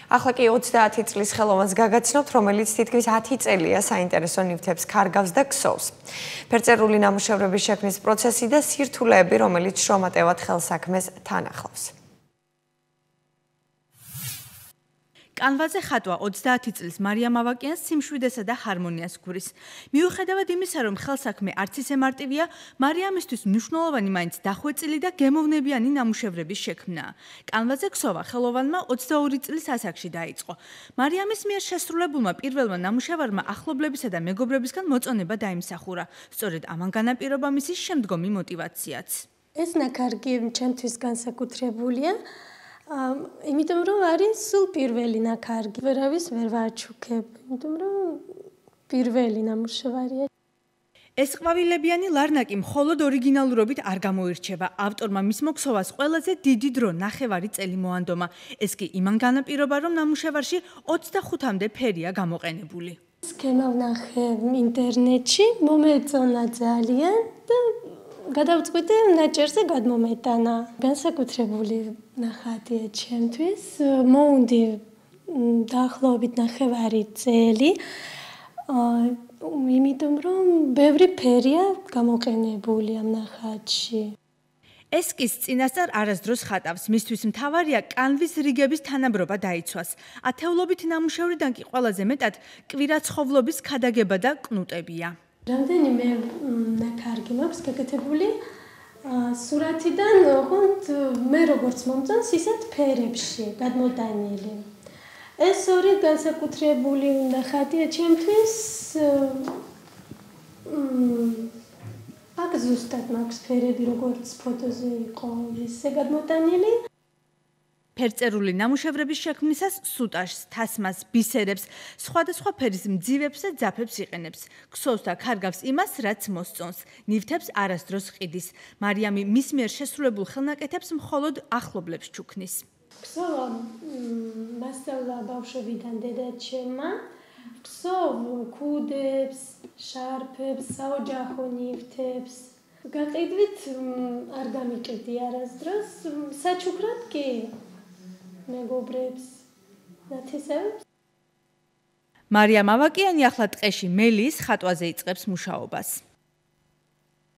ახლა კი 30 წლის ხელოვანს გაგაცნობთ, რომელიც თითქმის 10 წელია საინტერესო ნივთებს ქარგავს და ქსოვს. ფერწერული ნამუშევრების შექმნის პროცესი და სირთულეები, რომელიც შრომატევად ხელსაქმეს თან ახლავს. კანვაზე ხატვა 30 წლის მარიამ ავაკიანს სიმშვიდესა და ჰარმონიას გვრის. მიუხედავად იმისა, რომ ხელსაქმე არც ისე მარტივია, მარიამისთვის მნიშვნელოვანი მაინც დახვეწილი და გემოვნებიანი ნამუშევრების შექმნაა. კანვაზე ქსოვა ხელოვანმა 22 წლის ასაკში დაიწყო. მარიამის მიერ შესრულებულმა პირველმა ნამუშევარმა ახლობლებისა და მეგობრებისგან მოწონება დაიმსახურა. სწორედ ამან განაპირობა მისი შემდგომი мотивაციაც. ეს ნაქარგი ჩემთვის განსაკუთრებულია. იმიტომ რომ არის სულ პირველი ნაქარგი. ვერავის ვერ ვაჩუქებ, იმიტომ რომ პირველი ნამუშევარია. ეს ყვავილებიანი ლარნაკი მხოლოდ ორიგინალურობით არ გამოირჩევა. ავტორმა მის მოქსოვას ყველაზე დიდი დრო ნახევარი წელი მოანდომა. ეს კი იმან განაპირობა, რომ ნამუშევარში 25-მდე ფერია გამოყენებული. სქემა ვნახე ინტერნეტში, მომეწონა ძალიან და გადავწყვიტე ნაჭერზე გადმომეტანა. განსაკუთრებული ნახატია ჩემთვის. მოუნდი დაახლოებით ნახევარი წელი. იმიტომ რომ ბევრი ფერია გამოყენებული ამ ნახატში. ესკიზს წინასწარ არასდროს ხატავს. მისთვის მთავარია კანვის რიგების თანაბრობა დაიცვას. ათეულობით ნამუშევრიდან კი ყველაზე მეტად კვირაცხოვლობის ქადაგება და კნუტებია. რამდენიმე ნაქარგი მაქვს გაკეთებული სურათიდან, ხონდ მე როგორც მომწონს, ისეთ ფერებში გადმოტანილი. ეს ორი განსაკუთრებული ნახატია ჩემთვის. აქ ზუსტად მაქვს ფერები, როგორც ფოტოზე იყო ისე გადმოტანილი. ფერწერული ნამუშევრების შექმნისას სუტაშს, თასმას, ბისერებს, სხვადასხვა ფერის მძივებს და ძაფებს იყენებს. ქსოვს და ქარგავს იმას, რაც მოსწონს. ნივთებს არასდროს ყიდის. მარიამი მის მიერ შესრულებულ ხელნაკეთებს მხოლოდ ახლობლებს ჩუქნის. ქსოვა მასწავლა ბავშვობიდან დედაჩემმა. ქსოვ ქუდებს, შარფებს, საოჯახო ნივთებს. გაყიდვით არ გამიყიდი არასდროს. საჩუქრად კი მეგობრებს ნათესავებს. მარიამ ავაკიანი ახლა ტყეში მელიის ხატვაზე იწყებს მუშაობას.